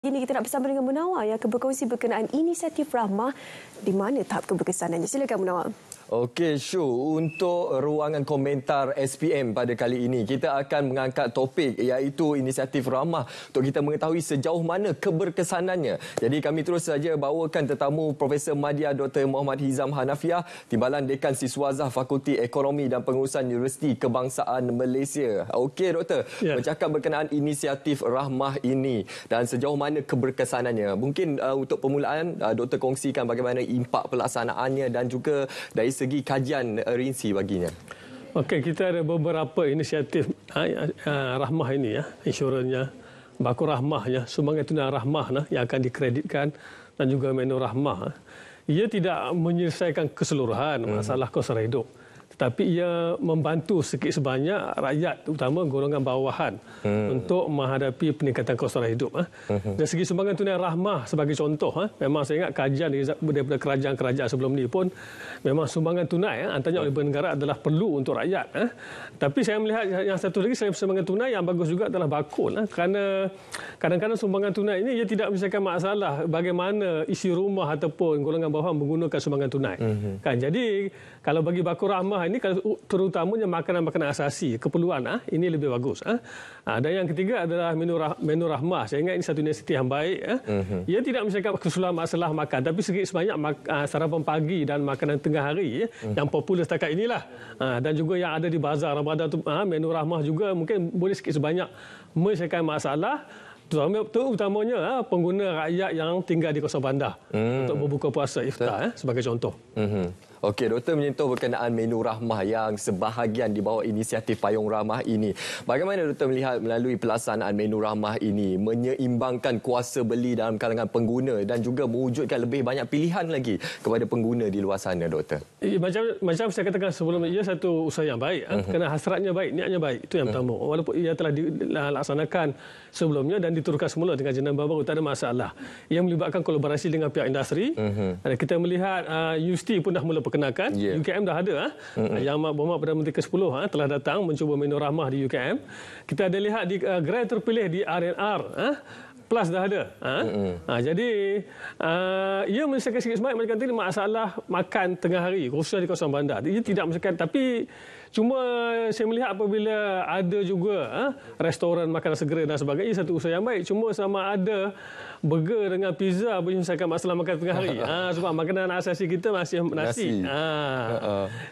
Kini kita nak bersama dengan Munawar yang akan berkongsi berkenaan inisiatif Rahmah di mana tahap keberkesanannya. Silakan Munawar. Okey, Syu, untuk ruangan komentar SPM pada kali ini, kita akan mengangkat topik iaitu inisiatif Rahmah untuk kita mengetahui sejauh mana keberkesanannya. Jadi kami terus saja bawakan tetamu Profesor Madya Dr. Muhammad Hizam Hanafiah, Timbalan Dekan Siswazah Fakulti Ekonomi dan Pengurusan Universiti Kebangsaan Malaysia. Okey, Doktor, bercakap berkenaan inisiatif Rahmah ini dan sejauh mana keberkesanannya. Mungkin untuk permulaan, Doktor kongsikan bagaimana impak pelaksanaannya dan juga dari segi kajian rinci baginya. Okey, kita ada beberapa inisiatif Rahmah ini insurannya, Baku Rahmah sumbangan tunai Rahmah yang akan dikreditkan dan juga menu Rahmah. Ia tidak menyelesaikan keseluruhan masalah kos hidup, tetapi ia membantu sikit sebanyak rakyat, terutama golongan bawahan untuk menghadapi peningkatan kos hidup. Dari segi sumbangan tunai Rahmah sebagai contoh, memang saya ingat kajian daripada kerajaan-kerajaan sebelum ni pun memang sumbangan tunai antaranya oleh negara adalah perlu untuk rakyat. Tapi saya melihat yang satu lagi selain sumbangan tunai yang bagus juga adalah bakul. Kerana kadang-kadang sumbangan tunai ini ia tidak menyelesaikan masalah bagaimana isi rumah ataupun golongan bawahan menggunakan sumbangan tunai. Jadi kalau bagi Baku Rahmah ini terutamanya makanan-makanan asasi, keperluan ini lebih bagus. Dan yang ketiga adalah menu Rahmah. Saya ingat ini satu inisiatif yang baik. Ia tidak menyelesaikan keseluruhan masalah makan, tapi sedikit sebanyak sarapan pagi dan makanan tengah hari yang popular setakat inilah. Dan juga yang ada di bazar Ramadan tu, menu Rahmah juga mungkin boleh sikit sebanyak menyelesaikan masalah, terutamanya pengguna rakyat yang tinggal di kawasan bandar untuk berbuka puasa iftar sebagai contoh. Okey, Doktor menyentuh berkenaan menu Rahmah yang sebahagian di bawah inisiatif Payung Rahmah ini. Bagaimana Doktor melihat melalui pelaksanaan menu Rahmah ini menyeimbangkan kuasa beli dalam kalangan pengguna dan juga mewujudkan lebih banyak pilihan lagi kepada pengguna di luar sana, Doktor? Macam saya katakan sebelum, ia satu usaha yang baik. Kerana hasratnya baik, niatnya baik. Itu yang pertama. Walaupun ia telah dilaksanakan sebelumnya dan diteruskan semula dengan jenama baru, tak ada masalah. Ia melibatkan kolaborasi dengan pihak industri. Kita melihat UST pun dah mula perkenalkan. UKM dah ada. Yang Berhormat Perdana Menteri ke-10 telah datang mencuba menu Rahmah di UKM. Kita ada lihat di grand terpilih di RNR. Plus dah ada. Jadi ia menyelesaikan sikit sebanyak macam tadi masalah makan tengah hari khususnya di kawasan bandar. Ia tidak menyelesaikan, tapi cuma saya melihat apabila ada juga restoran makanan segera dan sebagainya, ia satu usaha yang baik. Cuma sama ada burger dengan pizza boleh menyelesaikan masalah makan tengah hari. Sebab makanan asasi kita masih nasi.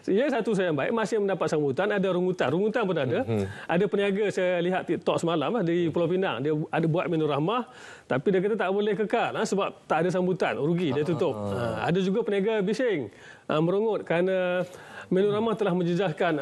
Ia satu usaha yang baik, masih mendapat sambutan. Ada rungutan pun ada. Ada peniaga, saya lihat TikTok semalam di Pulau Pinang, dia ada buat menu Rahmah, tapi dia kata tak boleh kekal sebab tak ada sambutan, rugi, dia tutup. Ada juga peniaga bising merungut kerana menu Rahmah telah menjejaskan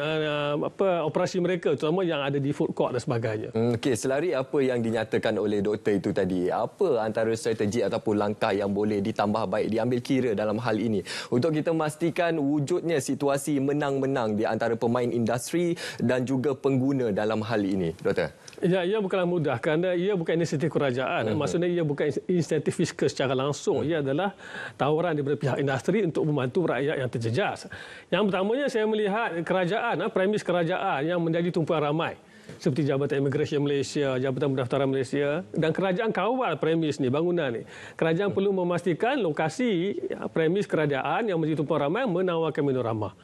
operasi mereka, terutama yang ada di food court dan sebagainya. Okey, selari apa yang dinyatakan oleh doktor itu tadi, apa antara strategi ataupun langkah yang boleh ditambah baik diambil kira dalam hal ini untuk kita memastikan wujudnya situasi menang-menang di antara pemain industri dan juga pengguna dalam hal ini, Doktor? Ya, ia bukanlah mudah kerana ia bukan inisiatif kerajaan. Maksudnya ia bukan inisiatif fiskal secara langsung. Ia adalah tawaran daripada pihak industri untuk membantu rakyat yang terjejas. Yang pertamanya saya melihat kerajaan, premis kerajaan yang menjadi tumpuan ramai. Seperti Jabatan Imigresen Malaysia, Jabatan Pendaftaran Malaysia, dan kerajaan kawal premis ni, bangunan ni. Kerajaan perlu memastikan lokasi premis kerajaan yang menjadi tumpuan ramai menawarkan menu Rahmah.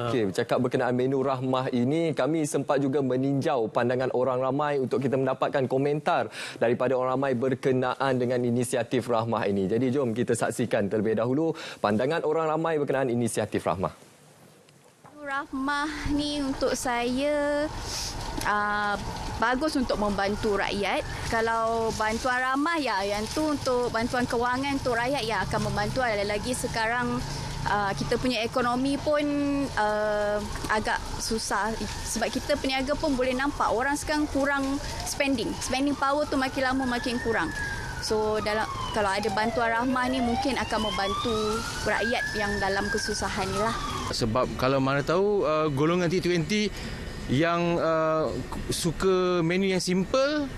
Okey, bercakap berkenaan menu Rahmah ini, kami sempat juga meninjau pandangan orang ramai untuk kita mendapatkan komentar daripada orang ramai berkenaan dengan inisiatif Rahmah ini. Jadi jom kita saksikan terlebih dahulu pandangan orang ramai berkenaan inisiatif Rahmah. Rahmah ni untuk saya bagus untuk membantu rakyat. Kalau bantuan Rahmah yang tu untuk bantuan kewangan untuk rakyat yang akan membantu. Ada lagi sekarang kita punya ekonomi pun agak susah sebab kita peniaga pun boleh nampak orang sekarang kurang spending power tu makin lama makin kurang. So kalau ada bantuan Rahmah ni mungkin akan membantu rakyat yang dalam kesusahan ni lah. Sebab kalau mana tahu golongan T20 yang suka menu yang simple,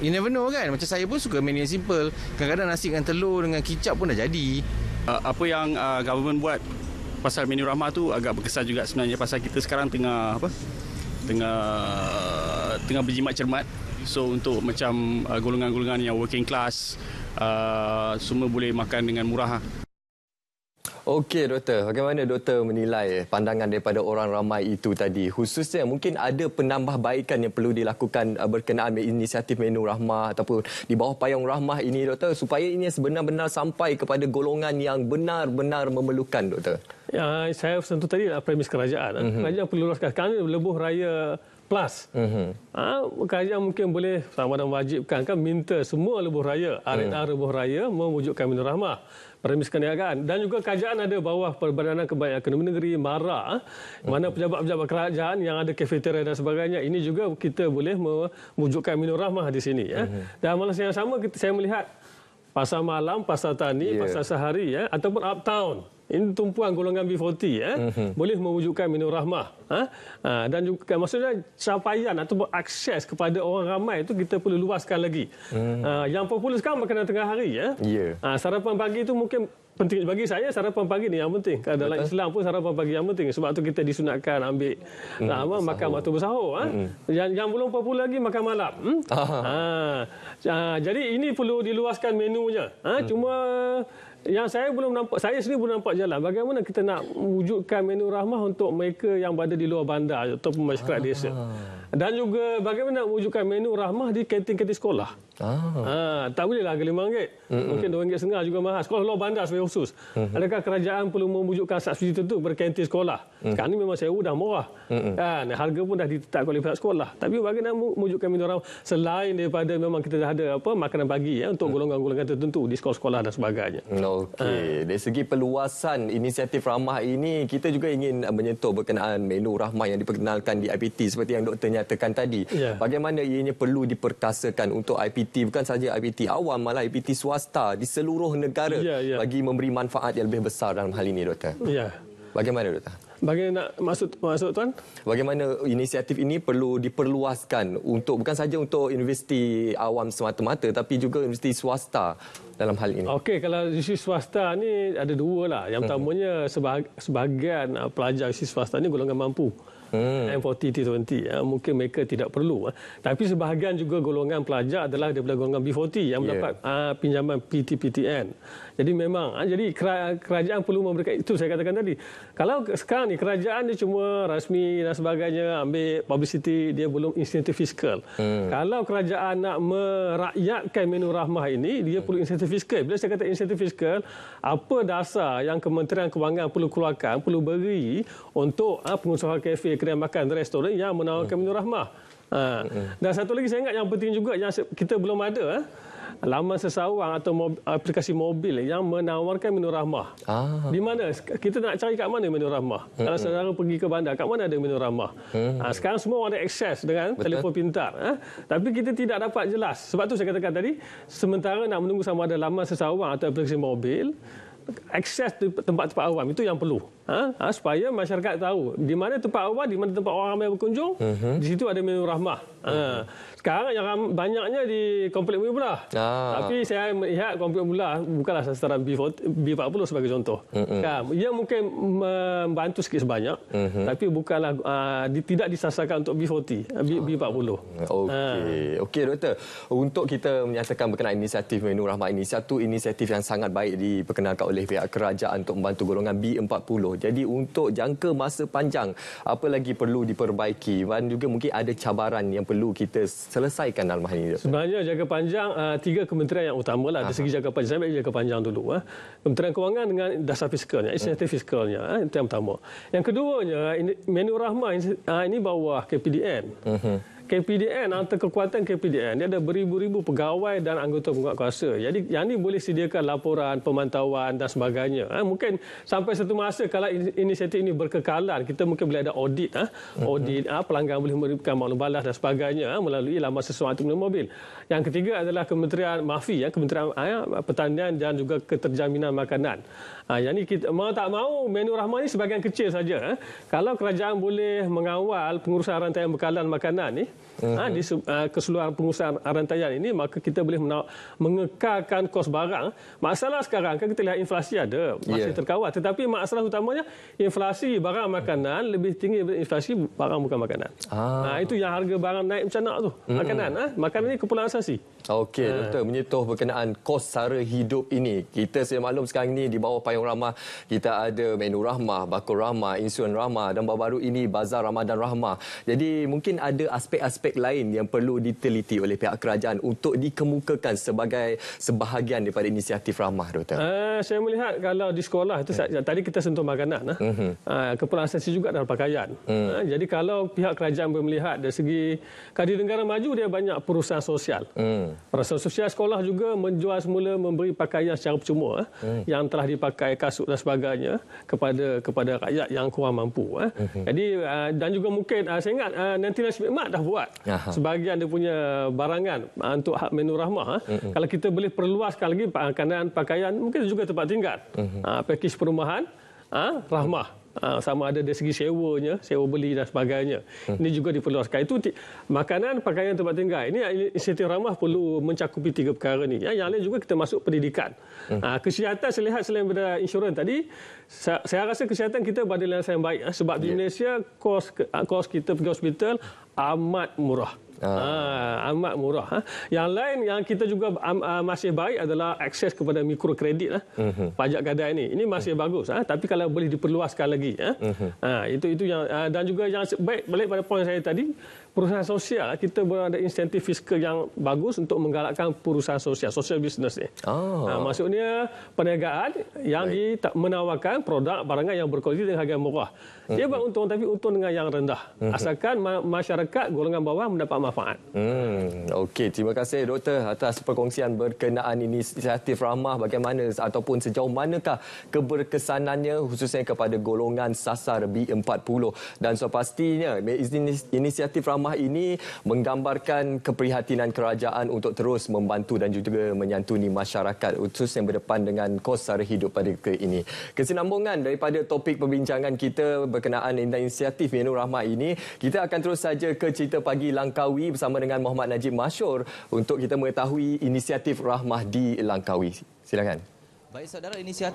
you never know kan. Macam saya pun suka menu yang simple. Kadang-kadang nasi dengan telur dengan kicap pun dah jadi. Apa yang government buat pasal menu Rahmah tu agak berkesan juga sebenarnya, pasal kita sekarang tengah berjimat cermat So untuk macam golongan-golongan yang working class, semua boleh makan dengan murah. Okey doktor, bagaimana doktor menilai pandangan daripada orang ramai itu tadi? Khususnya mungkin ada penambahbaikan yang perlu dilakukan berkenaan inisiatif menu rahmah ataupun di bawah payung rahmah ini doktor, supaya ini sebenar-benar sampai kepada golongan yang benar-benar memerlukan doktor. Ya, saya sentuh tadi premis kerajaan. Kerajaan perlu luaskan kerana lebuh raya plus. Kerajaan mungkin boleh sama ada wajibkan kan minta semua lebuh raya, R&R lebuh raya mewujudkan menu rahmah. Premis perniagaan dan juga kerajaan ada bawah Perbadanan Kebudayaan Ekonomi Negeri MARA, mana pejabat-pejabat kerajaan yang ada kafeteria dan sebagainya, ini juga kita boleh mewujudkan menu rahmah di sini ya. Dan masa yang sama saya melihat pasar malam, pasar tani, pasar sehari ya, ataupun uptown. Ini tumpuan golongan B40 ya, boleh mewujudkan menu rahmah. Dan juga maksudnya capaian ataupun akses kepada orang ramai itu kita perlu luaskan lagi. Yang popular sekarang makanan tengah hari ya. Sarapan pagi itu mungkin penting bagi saya, sarapan pagi ni yang penting. Dalam Islam pun sarapan pagi yang penting. Sebab tu kita disunatkan ambil makan waktu bersahur. Yang belum popular lagi makan malam. Jadi ini perlu diluaskan menunya. Cuma yang saya sendiri belum nampak jalan. Bagaimana kita nak wujudkan menu rahmah untuk mereka yang berada di luar bandar ataupun masyarakat desa. Dan juga bagaimana nak wujudkan menu rahmah di kantin-kantin sekolah. Tak bolehlah harga RM5. Mungkin RM2.5 juga mahal. Sekolah luar bandar sebagai khusus. Adakah kerajaan perlu mewujudkan subsidi tertentu berkantin sekolah? Sekarang ni memang sewa dah murah. Harga pun dah ditetapkan oleh pihak sekolah. Tapi bagaimana mewujudkan menu rahmah selain daripada memang kita dah ada makanan pagi untuk golongan-golongan tertentu di sekolah-sekolah dan sebagainya. Okey, dari segi perluasan inisiatif rahmah ini, kita juga ingin menyentuh berkenaan menu rahmah yang diperkenalkan di IPT seperti yang doktor nyatakan tadi. Bagaimana ianya perlu diperkasakan untuk IPT, bukan saja IPT awam, malah IPT swasta di seluruh negara bagi memberi manfaat yang lebih besar dalam hal ini, doktor. Bagaimana, doktor? Bagaimana maksud tuan? Bagaimana inisiatif ini perlu diperluaskan untuk bukan saja untuk universiti awam semata-mata tapi juga universiti swasta dalam hal ini. Okey, kalau universiti swasta ni ada dua lah. Yang pertamanya sebahagian pelajar universiti swasta ni golongan mampu. M40, T20. Mungkin mereka tidak perlu. Tapi sebahagian juga golongan pelajar adalah daripada golongan B40 yang mendapat pinjaman PT-PTN. Jadi memang, jadi kerajaan perlu memberikan, itu saya katakan tadi. Kalau sekarang ni kerajaan dia cuma rasmi dan sebagainya, ambil publicity, dia belum insentif fiskal. Kalau kerajaan nak merakyatkan menu rahmah ini, dia perlu insentif fiskal. Bila saya kata insentif fiskal, apa dasar yang Kementerian Kewangan perlu keluarkan, perlu beri untuk pengusaha kafe, kedai makan, restoran yang menawarkan menu rahmah. Dan satu lagi saya ingat yang penting juga yang kita belum ada, laman sesawang atau aplikasi mobil yang menawarkan menu rahmah. Di mana? Kita nak cari kat mana menu rahmah? Kalau saudara pergi ke bandar, kat mana ada menu rahmah? Sekarang semua ada akses dengan telefon pintar. Tapi kita tidak dapat jelas. Sebab tu saya katakan tadi, sementara nak menunggu sama ada laman sesawang atau aplikasi mobil, akses tempat-tempat awam itu yang perlu. Supaya masyarakat tahu di mana tempat awam, di mana tempat orang ramai berkunjung, di situ ada menu rahmah. Sekarang yang banyaknya di Komplek Mui Belah. Tapi saya melihat Komplek Mui Belah bukanlah sasaran B40 sebagai contoh. Ia mungkin membantu sikit sebanyak, tapi bukanlah tidak disasarkan untuk B40. Okey, doktor. Untuk kita menyatakan berkenaan inisiatif menu rahmah ini, satu inisiatif yang sangat baik diperkenalkan oleh pihak kerajaan untuk membantu golongan B40. Jadi untuk jangka masa panjang, apa lagi perlu diperbaiki dan juga mungkin ada cabaran yang perlu kita selesaikan dalam hal ini? Sebenarnya jangka panjang, tiga kementerian yang utama lah. Dari segi jangka panjang, saya ambil jangka panjang dulu. Kementerian Kewangan dengan dasar fiskalnya, insentif fiskalnya, itu yang pertama. Yang keduanya, menu rahmah ini bawah KPDN. KPDN, antara kekuatan KPDN, dia ada beribu-ribu pegawai dan anggota penguatkuasa. Jadi yang ini boleh sediakan laporan, pemantauan dan sebagainya. Mungkin sampai satu masa kalau inisiatif ini berkekalan, kita mungkin boleh ada audit. Audit, pelanggan boleh memberikan maklum balas dan sebagainya melalui laman sesuatu mobil. Yang ketiga adalah Kementerian MAFI, Kementerian Pertanian dan juga Keterjaminan Makanan. Yang ini kita mau tak mau menu rahmah ini sebahagian kecil saja. Kalau kerajaan boleh mengawal pengurusan rantaian bekalan makanan ni, di keseluruhan pengusahaan rantaian ini, maka kita boleh mengekalkan kos barang. Masalah sekarang kan kita lihat inflasi ada, masih terkawal. Tetapi masalah utamanya inflasi barang makanan lebih tinggi daripada inflasi barang bukan makanan. Itu yang harga barang naik macam nak tu. Makanan ini keperluan asasi. Okey, Doktor, menyentuh berkenaan kos sara hidup ini. Kita sedia maklum sekarang ini di bawah payung Rahmah, kita ada menu Rahmah, bakul Rahmah, insurans Rahmah dan baru-baru ini Bazar Ramadan Rahmah. Jadi mungkin ada aspek-aspek lain yang perlu diteliti oleh pihak kerajaan untuk dikemukakan sebagai sebahagian daripada inisiatif Rahmah, Doktor. Saya melihat kalau di sekolah itu tadi kita sentuh makanan, keperluan asasi juga dalam pakaian. Jadi kalau pihak kerajaan melihat dari segi di negara maju dia banyak perusahaan sosial. Perusahaan sosial sekolah juga menjual semula memberi pakaian secara percuma yang telah dipakai kasut dan sebagainya kepada rakyat yang kurang mampu. Jadi dan juga mungkin saya ingat nanti Nasi Mat dah buat sebahagian dia punya barangan untuk hak menu Rahmah. Kalau kita boleh perluaskan lagi makanan, pakaian, mungkin juga tempat tinggal. Pakej perumahan Rahmah. Sama ada dari segi sewanya, sewa beli dan sebagainya. Ini juga diperluaskan. Itu makanan, pakaian, tempat tinggal. Ini inisiatif Rahmah perlu mencakupi 3 perkara ni. Yang lain juga kita masuk pendidikan. Kesihatan saya lihat selain daripada insurans tadi, saya rasa kesihatan kita berada dalam yang baik. Sebab di Malaysia kos kita pergi hospital amat murah. Amat murah. Yang lain yang kita juga masih baik adalah akses kepada mikrokredit pajak gadai ini. Ini masih bagus. Tapi kalau boleh diperluaskan lagi, itu yang dan juga yang baik balik pada poin saya tadi, perusahaan sosial kita berada insentif fiskal yang bagus untuk menggalakkan perusahaan sosial business ni. Maksudnya perniagaan yang menawarkan produk barangan yang berkualiti dengan harga murah. Dia beruntung tapi untung dengan yang rendah. Asalkan masyarakat golongan bawah mendapat manfaat. Okey, terima kasih Doktor atas perkongsian berkenaan inisiatif Rahmah, bagaimana ataupun sejauh manakah keberkesanannya khususnya kepada golongan sasar B40 dan pastinya inisiatif Rahmah ini menggambarkan keprihatinan kerajaan untuk terus membantu dan juga menyantuni masyarakat khususnya berdepan dengan kos sara hidup pada ini. Kesinambungan daripada topik perbincangan kita berkenaan inisiatif menu Rahmah ini, kita akan terus saja ke Cerita Pagi Langkawi bersama dengan Muhammad Najib Masyur untuk kita mengetahui inisiatif Rahmah di Langkawi. Silakan. Baik saudara, inisiatif